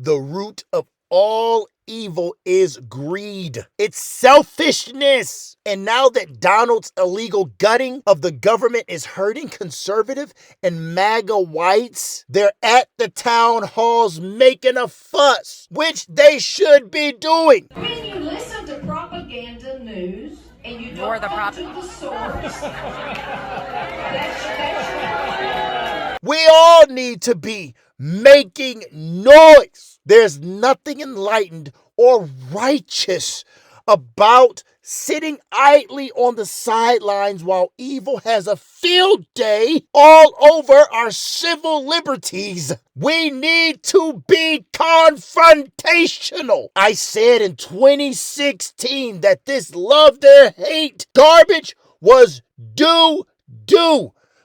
The root of all evil is greed. It's selfishness. And now that Donald's illegal gutting of the government is hurting conservative and MAGA whites, they're at the town halls making a fuss, which they should be doing. When you listen to propaganda news and you don't come to the source, that's we all need to be making noise. There's nothing enlightened or righteous about sitting idly on the sidelines while evil has a field day all over our civil liberties. We need to be confrontational. I said in 2016 that this love or hate garbage was due.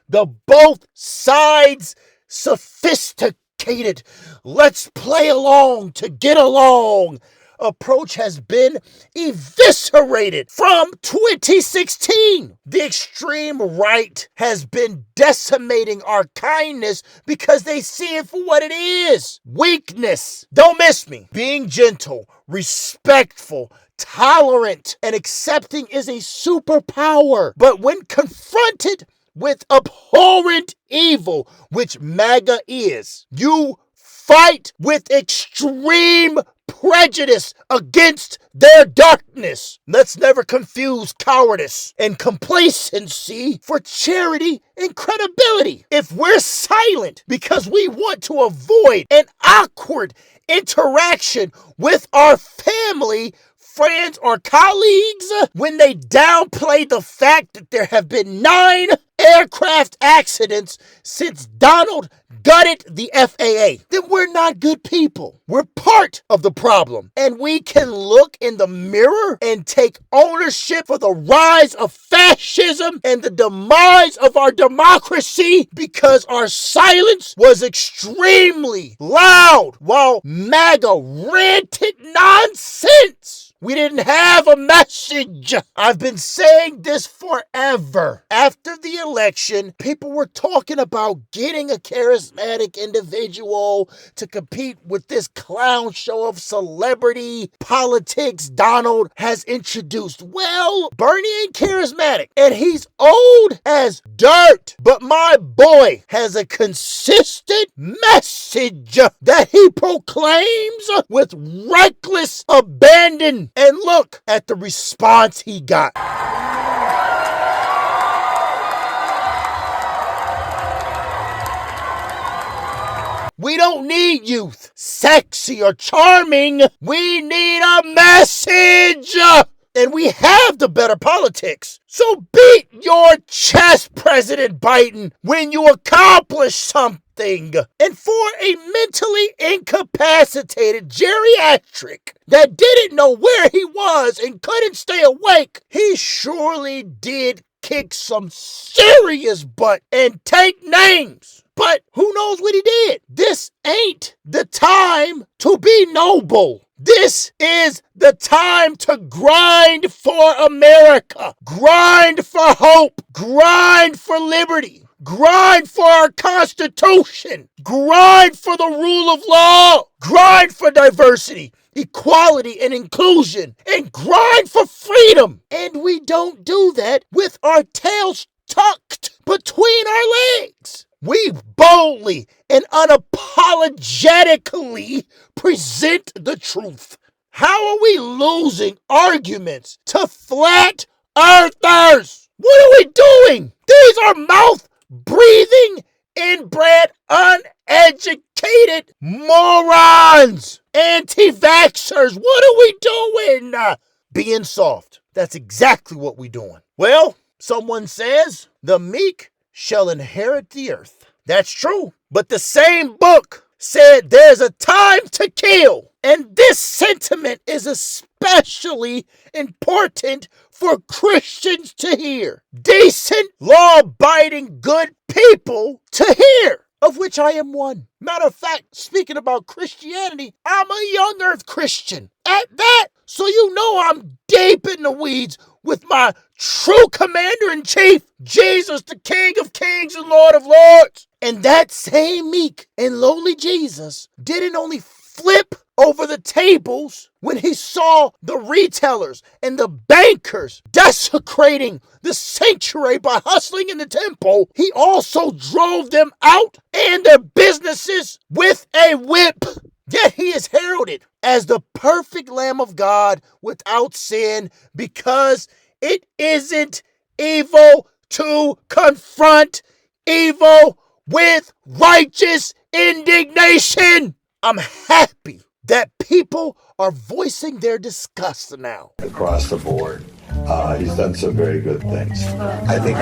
The both sides sophisticated, let's play along to get along approach has been eviscerated from 2016. The extreme right has been decimating our kindness because they see it for what it is. Weakness. Don't miss me. Being gentle, respectful, tolerant, and accepting is a superpower. But when confronted with abhorrent evil, which MAGA is, you fight with extreme prejudice against their darkness. Let's never confuse cowardice and complacency for charity and credibility. If we're silent because we want to avoid an awkward interaction with our family, friends, or colleagues, when they downplay the fact that there have been 9 aircraft accidents since Donald gutted the FAA, then we're not good people. We're part of the problem. And we can look in the mirror and take ownership for the rise of fascism and the demise of our democracy because our silence was extremely loud while MAGA ranted nonsense. We didn't have a message. I've been saying this forever. After the election, people were talking about getting a charismatic individual to compete with this clown show of celebrity politics Donald has introduced. Well, Bernie ain't charismatic, and he's old as dirt. But my boy has a consistent message that he proclaims with reckless abandon. And look at the response he got. We don't need youth, sexy or charming. We need a message. And we have the better politics. So beat your chest, President Biden, when you accomplish something. And for a mentally incapacitated geriatric that didn't know where he was and couldn't stay awake, he surely did kick some serious butt and take names. But who knows what he did? This ain't the time to be noble. This is the time to grind for America. Grind for hope. Grind for liberty. Grind for our Constitution. Grind for the rule of law. Grind for diversity, equality, and inclusion. And grind for freedom. And we don't do that with our tails tucked between our legs. We boldly and unapologetically present the truth. How are we losing arguments to flat earthers? What are we doing? These are mouth-breathing, inbred, uneducated morons. Anti-vaxxers. What are we doing? Being soft. That's exactly what we're doing. Well, someone says the meek shall inherit the earth. That's true. But the same book said there's a time to kill. And this sentiment is especially important for Christians to hear. Decent, law-abiding, good people to hear, of which I am one. Matter of fact, speaking about Christianity, I'm a young earth Christian. At that, so you know I'm deep in the weeds with my true commander-in-chief, Jesus, the King of Kings and Lord of Lords. And that same meek and lowly Jesus didn't only flip over the tables when he saw the retailers and the bankers desecrating the sanctuary by hustling in the temple, he also drove them out and their businesses with a whip. Yet he is heralded as the perfect Lamb of God without sin, because it isn't evil to confront evil with righteous indignation. I'm happy that people are voicing their disgust now. Across the board, he's done some very good things. I think.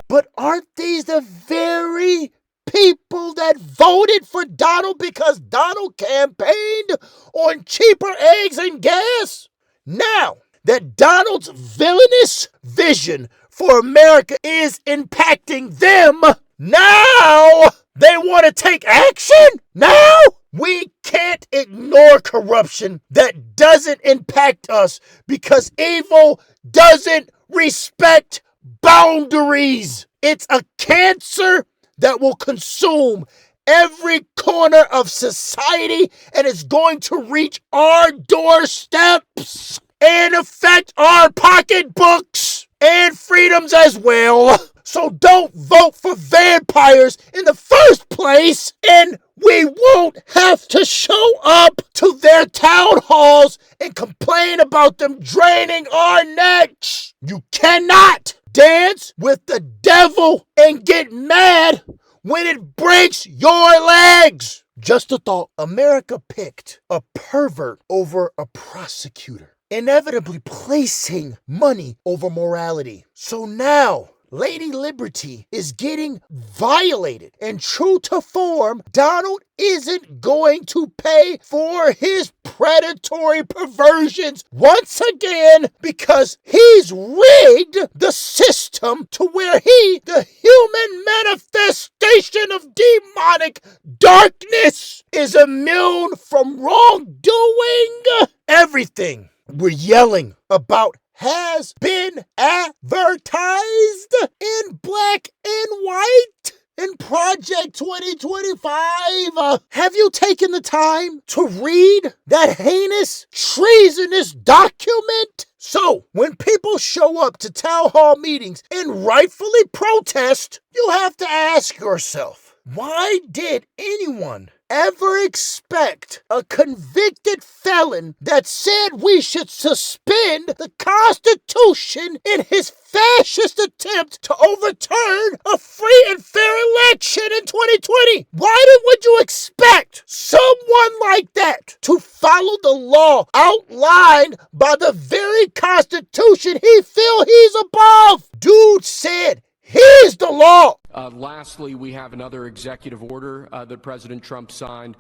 But aren't these the very people that voted for Donald because Donald campaigned on cheaper eggs and gas? Now that Donald's villainous vision for America is impacting them, now they want to take action? Now? We can't ignore corruption that doesn't impact us, because evil doesn't respect boundaries. It's a cancer that will consume every corner of society, and it's going to reach our doorsteps and affect our pocketbooks and freedoms as well. So don't vote for vampires in the first place, and we won't have to show up to their town halls and complain about them draining our necks. You cannot dance with the devil and get mad when it breaks your legs. Just a thought. America picked a pervert over a prosecutor, inevitably placing money over morality. So now Lady Liberty is getting violated, and true to form, Donald isn't going to pay for his predatory perversions once again, because he's rigged the system to where he, the human manifestation of demonic darkness, is immune from wrongdoing. Everything we're yelling about has been advertised in black and white in Project 2025. Have you taken the time to read that heinous, treasonous document? So, when people show up to town hall meetings and rightfully protest, you have to ask yourself, why did anyone ever expect a convicted felon that said we should suspend the Constitution in his fascist attempt to overturn a free and fair election in 2020? Why would you expect someone like that to follow the law outlined by the very Constitution he feels he's above? Dude said, here's the law. Lastly, we have another executive order that President Trump signed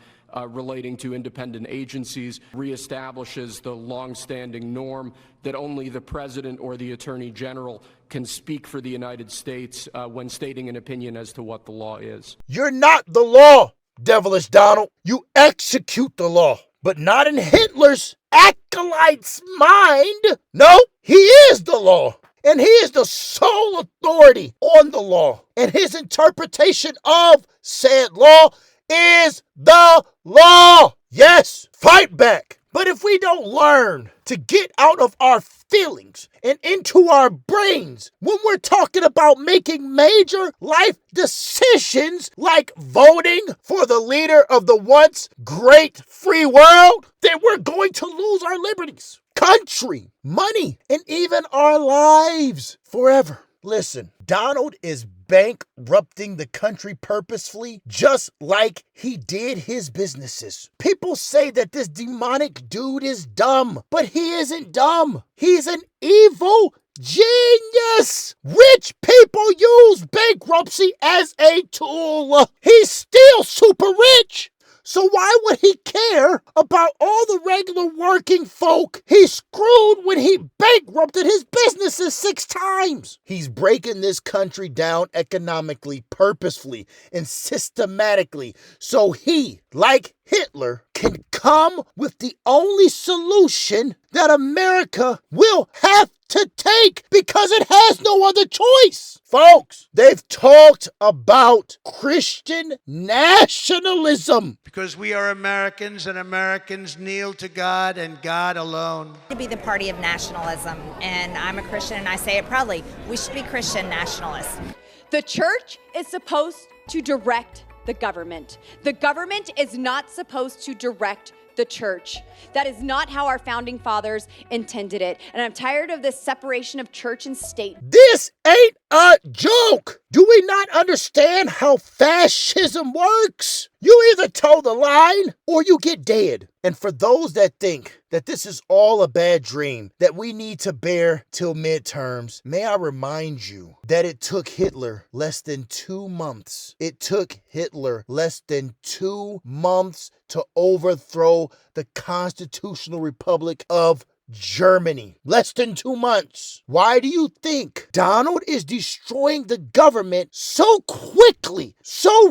relating to independent agencies, reestablishes the longstanding norm that only the president or the attorney general can speak for the United States when stating an opinion as to what the law is. You're not the law, devilish Donald. You execute the law, but not in Hitler's acolyte's mind. No, he is the law. And he is the sole authority on the law. And his interpretation of said law is the law. Yes, fight back. But if we don't learn to get out of our feelings and into our brains when we're talking about making major life decisions like voting for the leader of the once great free world, then we're going to lose our liberties, country, money, and even our lives forever. Listen, Donald is bankrupting the country purposefully, just like he did his businesses. People say that this demonic dude is dumb, but he isn't dumb. He's an evil genius. Rich people use bankruptcy as a tool. He's still super rich. So why would he care about all the regular working folk he screwed when he bankrupted his businesses 6 times? He's breaking this country down economically, purposefully, and systematically, so he, like Hitler, can come with the only solution that America will have to take because it has no other choice. Folks, they've talked about Christian nationalism. Because we are Americans and Americans kneel to God and God alone. To be the party of nationalism, and I'm a Christian and I say it proudly, we should be Christian nationalists. The church is supposed to direct the government. The government is not supposed to direct the church. That is not how our founding fathers intended it. And I'm tired of this separation of church and state. This ain't a joke. Do we not understand how fascism works? You either toe the line or you get dead. And for those that think that this is all a bad dream that we need to bear till midterms, may I remind you that it took Hitler less than 2 months. It took Hitler less than 2 months to overthrow the Constitutional Republic of Germany. Less than 2 months. Why do you think Donald is destroying the government so quickly, so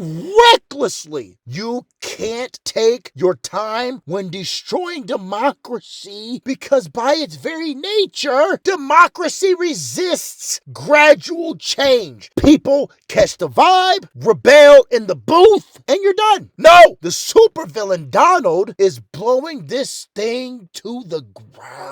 recklessly? You can't take your time when destroying democracy because by its very nature, democracy resists gradual change. People catch the vibe, rebel in the booth, and you're done. No, the supervillain Donald is blowing this thing to the ground.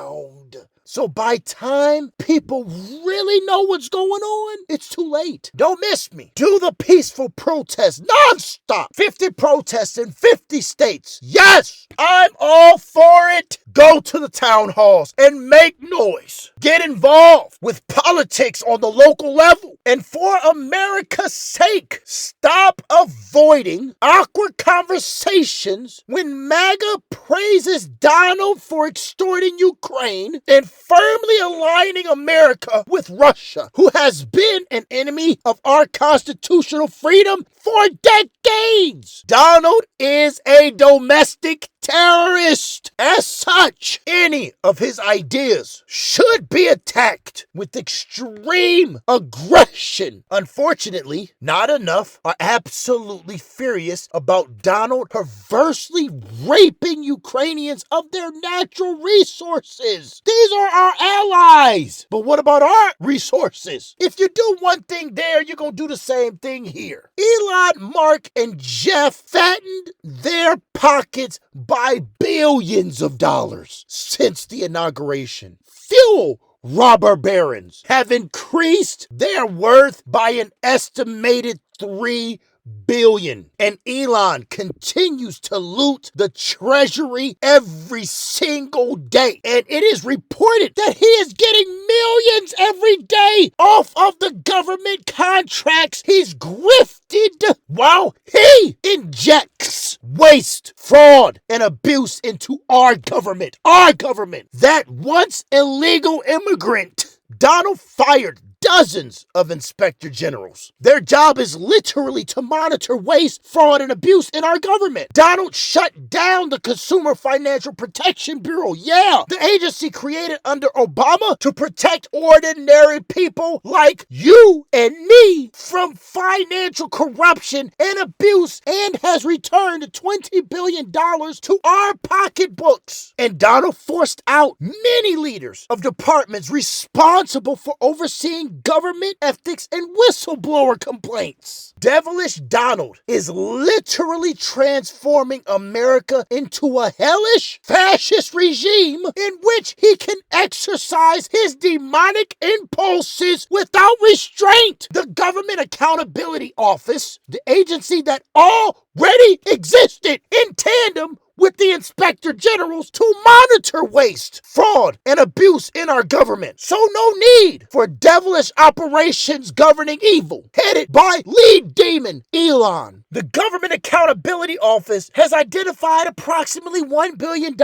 So by time people really know what's going on, it's too late. Don't miss me. Do the peaceful protest nonstop. 50 protests in 50 states. Yes, I'm all for it. Go to the town halls and make noise. Get involved with politics on the local level. And for America's sake, stop avoiding awkward conversations when MAGA praises Donald for extorting Ukraine and firmly aligning America with Russia, who has been an enemy of our constitutional freedom for decades. Donald is a domestic terrorist. As such, any of his ideas should be attacked with extreme aggression. Unfortunately, not enough are absolutely furious about Donald perversely raping Ukrainians of their natural resources. These are our allies. But what about our resources? If you do one thing there, you're going to do the same thing here. Elon, Mark, and Jeff fattened their pockets by billions of dollars since the inauguration. Fuel robber barons have increased their worth by an estimated $3 billion. And Elon continues to loot the treasury every single day. And it is reported that he is getting millions every day off of the government contracts he's grifted while he injects waste, fraud, and abuse into our government. Our government. That once illegal immigrant, Donald fired dozens of inspector generals. Their job is literally to monitor waste, fraud, and abuse in our government. Donald shut down the Consumer Financial Protection Bureau. Yeah, the agency created under Obama to protect ordinary people like you and me from financial corruption and abuse, and has returned $20 billion to our pocketbooks. And Donald forced out many leaders of departments responsible for overseeing government ethics and whistleblower complaints. Devilish Donald is literally transforming America into a hellish fascist regime in which he can exercise his demonic impulses without restraint. The Government Accountability Office, the agency that already existed in tandem with the inspector generals to monitor waste, fraud, and abuse in our government. So no need for devilish operations governing evil, headed by lead demon Elon. The Government Accountability Office has identified approximately $1 billion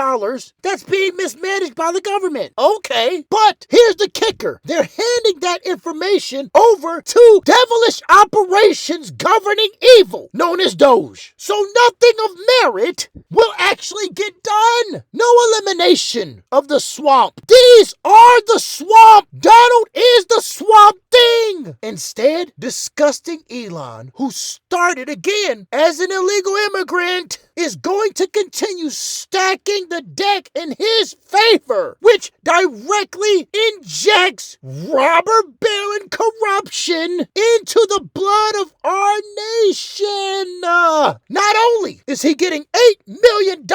that's being mismanaged by the government. Okay, but here's the kicker. They're handing that information over to devilish operations governing evil, known as Doge. So nothing of merit will actually get done. No elimination of the swamp. These are the swamp. Donald is the swamp thing. Instead, disgusting Elon, who started again as an illegal immigrant, is going to continue stacking the deck in his favor, which directly injects robber baron corruption into the blood of our nation. Not only is he getting $8 million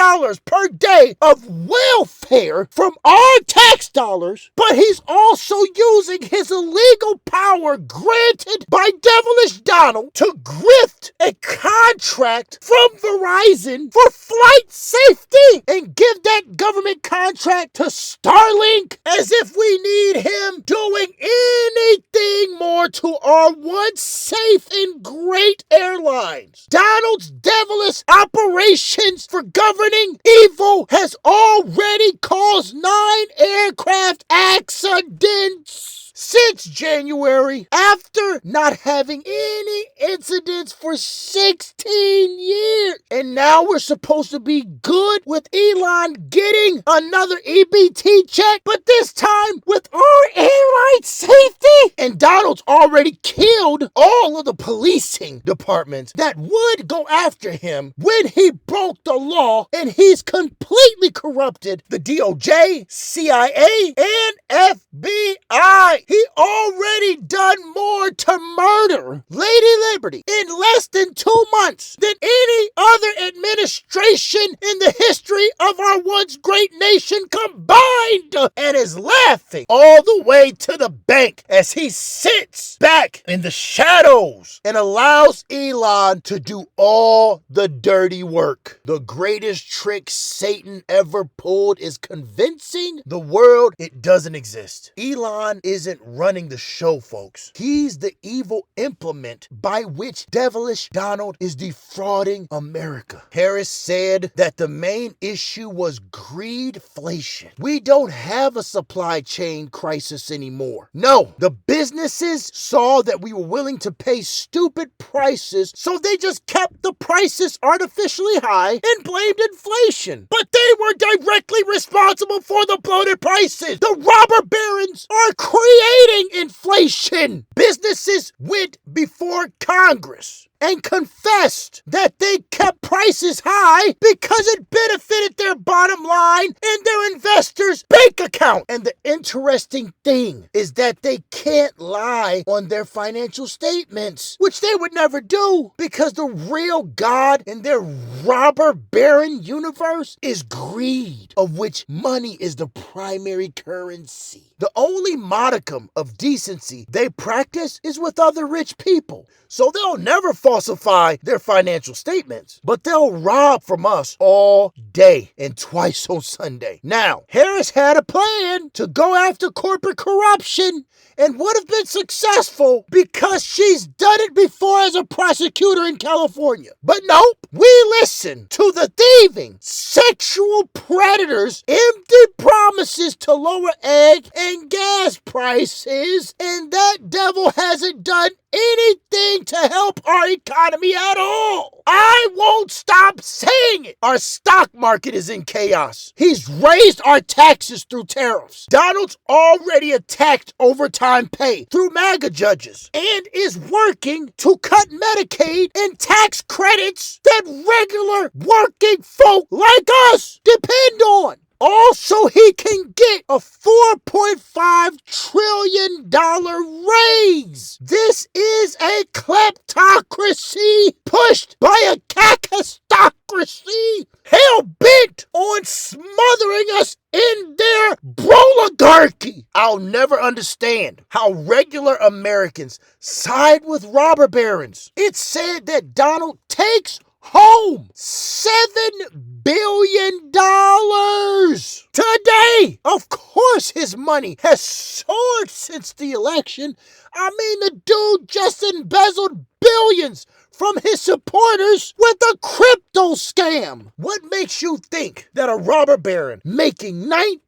per day of welfare from our tax dollars, but he's also using his illegal power granted by Devilish Donald to grift a contract from Verizon for flight safety and give that government contract to Starlink as if we need him doing anything more to our once safe and great airlines. Donald's devilish operations for governing evil has already caused 9 aircraft accidents since January, after not having any incidents for 16 years. And now we're supposed to be good with Elon getting another EBT check, but this time with our airline safety. And Donald's already killed all of the policing departments that would go after him when he broke the law, and he's completely corrupted the DOJ, CIA, and FBI. He already done more to murder Lady Liberty in less than 2 months than any other administration in the history of our once great nation combined, and is laughing all the way to the bank as he sits back in the shadows and allows Elon to do all the dirty work. The greatest trick Satan ever pulled is convincing the world it doesn't exist. Elon isn't running the show, folks. He's the evil implement by which Devilish Donald is defrauding America. Harris said that the main issue was greedflation. We don't have a supply chain crisis anymore. No, the businesses saw that we were willing to pay stupid prices, so they just kept the prices artificially high and blamed inflation. But they were directly responsible for the bloated prices. The robber barons are creating inflation. Businesses went before Congress and confessed that they kept prices high because it benefited their bottom line and their investors' bank account. And the interesting thing is that they can't lie on their financial statements, which they would never do, because the real God in their robber baron universe is greed, of which money is the primary currency. The only modicum of decency they practice is with other rich people. So they'll never falsify their financial statements, but they'll rob from us all day and twice on Sunday. Now, Harris had a plan to go after corporate corruption and would have been successful because she's done it before as a prosecutor in California. But nope, we listen to the thieving, sexual predators' empty promises to lower egg and gas prices, and that devil hasn't done anything to help our economy at all. I won't stop saying it. Our stock market is in chaos. He's raised our taxes through tariffs. Donald's already attacked overtime pay through MAGA judges and is working to cut Medicaid and tax credits that regular working folk like us depend on. Also, he can get a $4.5 trillion raise. This is a kleptocracy pushed by a kakistocracy hell-bent on smothering us in their oligarchy. I'll never understand how regular Americans side with robber barons. It's said that Donald takes home $7 billion today. Of course his money has soared since the election. I mean, the dude just embezzled billions from his supporters with a crypto scam. What makes you think that a robber baron making $19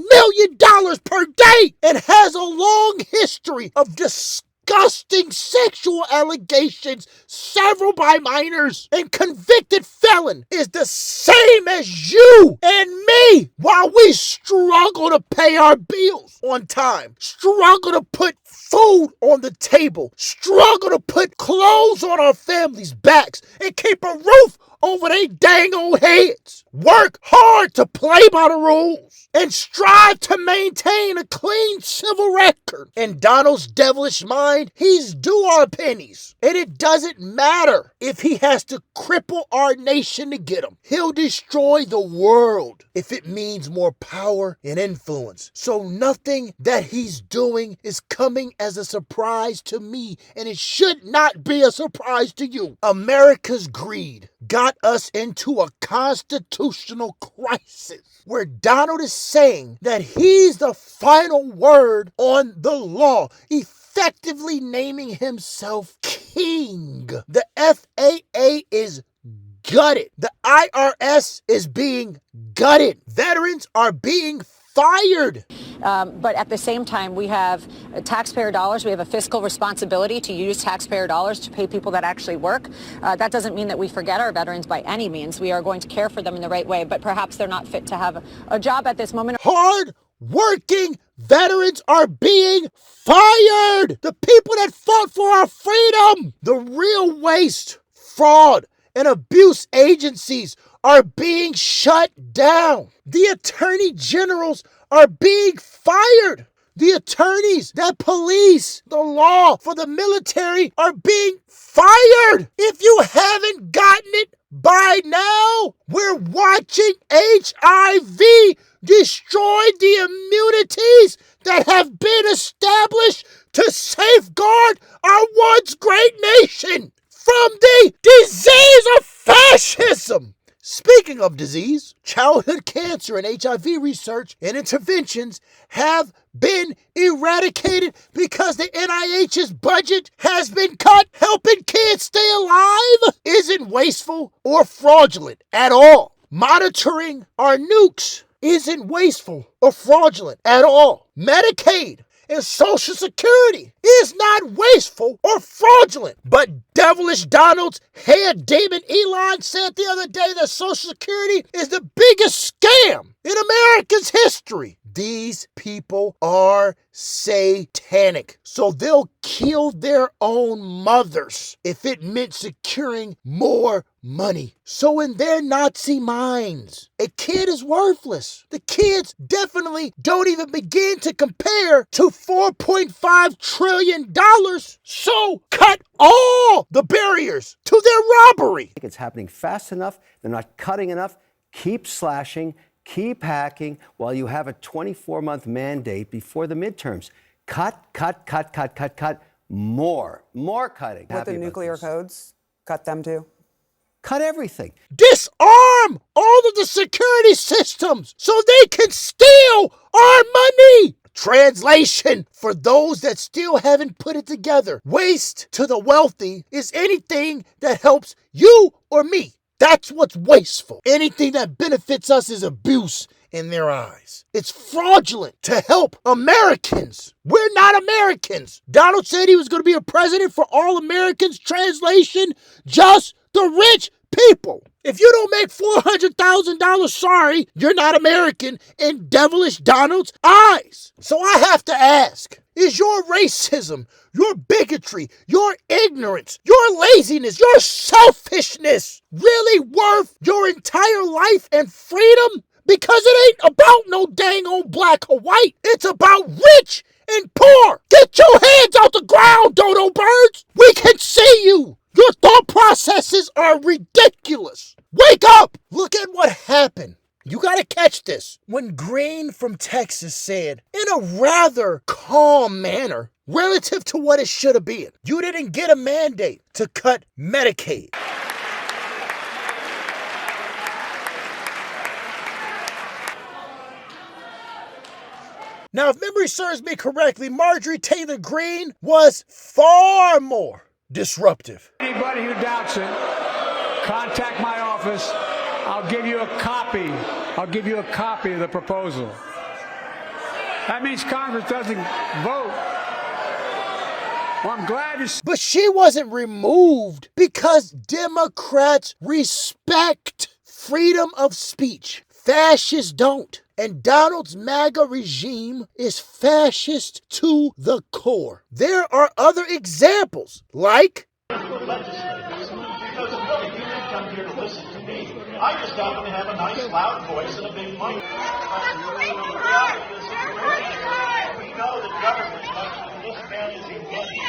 million per day and has a long history of disgusting disgusting sexual allegations, several by minors, and convicted felon is the same as you and me while we struggle to pay our bills on time, struggle to put food on the table, struggle to put clothes on our families' backs, and keep a roof over their dang old heads. Work hard to play by the rules and strive to maintain a clean civil record. In Donald's devilish mind, he's due our pennies. And it doesn't matter if he has to cripple our nation to get them. He'll destroy the world if it means more power and influence. So nothing that he's doing is coming as a surprise to me, and it should not be a surprise to you. America's greed got us into a constitutional crisis where Donald is saying that he's the final word on the law, effectively naming himself king. The FAA is gutted. The IRS is being gutted. Veterans are being fired. But at the same time, we have taxpayer dollars. We have a fiscal responsibility to use taxpayer dollars to pay people that actually work. That doesn't mean that we forget our veterans by any means. We are going to care for them in the right way, but perhaps they're not fit to have a job at this moment. Hard-working veterans are being fired. The people that fought for our freedom. The real waste, fraud, and abuse agencies are being shut down. The attorney generals are being fired. The attorneys that police the law for the military are being fired. If you haven't gotten it by now, we're watching HIV destroy the immunities that have been established to safeguard our once great nation from the disease of fascism. Speaking of disease, childhood cancer and HIV research and interventions have been eradicated because the NIH's budget has been cut. Helping kids stay alive isn't wasteful or fraudulent at all. Monitoring our nukes isn't wasteful or fraudulent at all. Medicaid and Social Security is not wasteful or fraudulent. But devilish Donald's head Damon Elon said the other day that Social Security is the biggest scam in America's history. These people are satanic. So they'll kill their own mothers if it meant securing more money. So in their Nazi minds, a kid is worthless. The kids definitely don't even begin to compare to $4.5 trillion. So cut all the barriers to their robbery. It's happening fast enough. They're not cutting enough. Keep slashing. Keep hacking while you have a 24-month mandate before the midterms. Cut. More cutting. With the nuclear codes, cut them too. Cut everything. Disarm all of the security systems so they can steal our money. Translation for those that still haven't put it together. Waste to the wealthy is anything that helps you or me. That's what's wasteful. Anything that benefits us is abuse in their eyes. It's fraudulent to help Americans. We're not Americans. Donald said he was going to be a president for all Americans. Translation, just the rich people. If you don't make $400,000, sorry, you're not American in devilish Donald's eyes. So I have to ask, is your racism, your bigotry, your ignorance, your laziness, your selfishness really worth your entire life and freedom? Because it ain't about no dang old black or white. It's about rich and poor. Get your hands out the ground, dodo birds. We can see you. Your thought processes are ridiculous. Wake up! Look at what happened. You gotta catch this. When Green from Texas said, in a rather calm manner, relative to what it should have been, you didn't get a mandate to cut Medicaid. Now, if memory serves me correctly, Marjorie Taylor Greene was far more disruptive. Anybody who doubts it, contact my office. I'll give you a copy. I'll give you a copy of the proposal. That means Congress doesn't vote. Well, I'm glad to But she wasn't removed because Democrats respect freedom of speech. Fascists don't. And Donald's MAGA regime is fascist to the core. There are other examples, like I just happen to have a nice loud voice and a big mic. We know the government must be mismanaging money.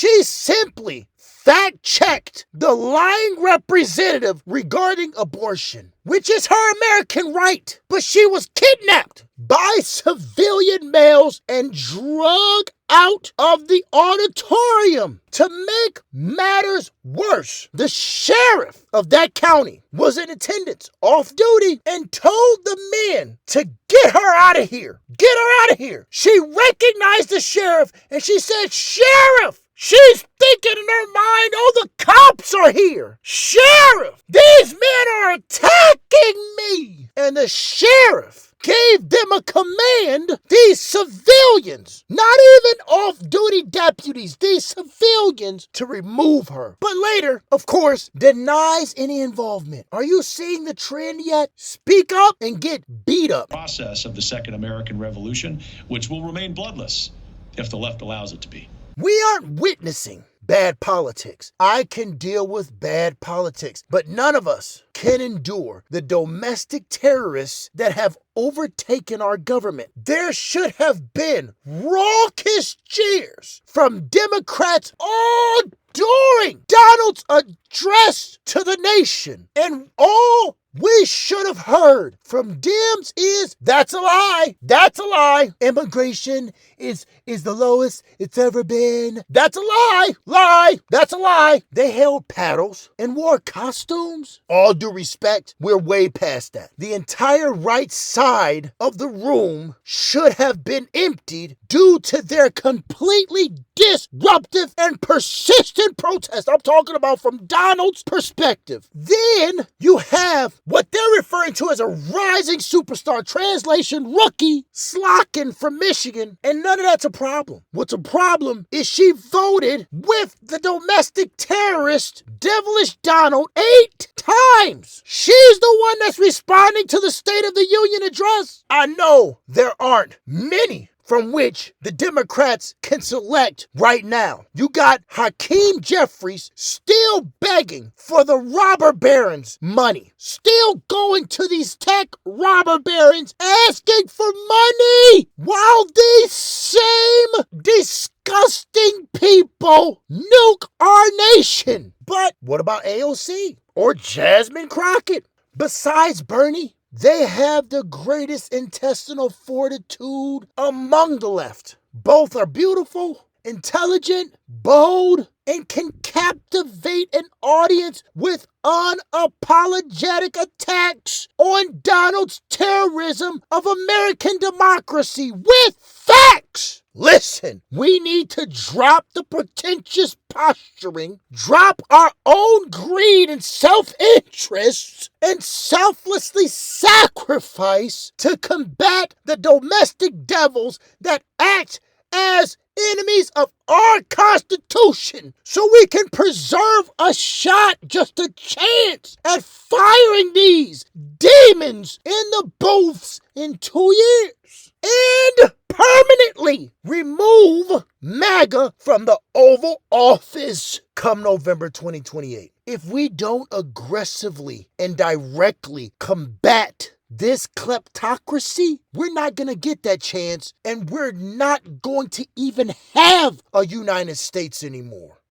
she simply fact-checked the lying representative regarding abortion, which is her American right. But she was kidnapped by civilian males and drugged out of the auditorium. To make matters worse, the sheriff of that county was in attendance, off duty, and told the men to get her out of here. Get her out of here. She recognized the sheriff and she said, "Sheriff!" She's thinking in her mind, "Oh, the cops are here. Sheriff, these men are attacking me." And the sheriff gave them a command, these civilians, not even off-duty deputies, these civilians, to remove her. But later, of course, denies any involvement. Are you seeing the trend yet? Speak up and get beat up. Process of the Second American Revolution, which will remain bloodless if the left allows it to be. We aren't witnessing bad politics. I can deal with bad politics, but none of us can endure the domestic terrorists that have overtaken our government. There should have been raucous cheers from Democrats all during Donald's address to the nation. And all we should have heard from Dems is, "That's a lie. That's a lie. Immigration is the lowest it's ever been. That's a lie. Lie. That's a lie." They held paddles and wore costumes. All due respect, we're way past that. The entire right side of the room should have been emptied due to their completely disruptive and persistent protest. I'm talking about from Donald's perspective. Then you have what they're referring to as a rising superstar, translation rookie, Slockin from Michigan, and none of that's a problem. What's a problem is she voted with the domestic terrorist, devilish Donald, 8 times. She's the one that's responding to the State of the Union address. I know there aren't many from which the Democrats can select right now. You got Hakeem Jeffries still begging for the robber barons' money, still going to these tech robber barons asking for money, while these same disgusting people nuke our nation. But what about AOC or Jasmine Crockett? Besides Bernie, they have the greatest intestinal fortitude among the left. Both are beautiful, intelligent, bold, and can captivate an audience with unapologetic attacks on Donald's terrorism of American democracy with facts. Listen, we need to drop the pretentious posturing, drop our own greed and self-interest, and selflessly sacrifice to combat the domestic devils that act as enemies of our Constitution, so we can preserve a shot, just a chance, at firing these demons in the booths in 2 years. And permanently remove MAGA from the Oval Office come November 2028. If we don't aggressively and directly combat this kleptocracy, we're not going to get that chance, and we're not going to even have a United States anymore.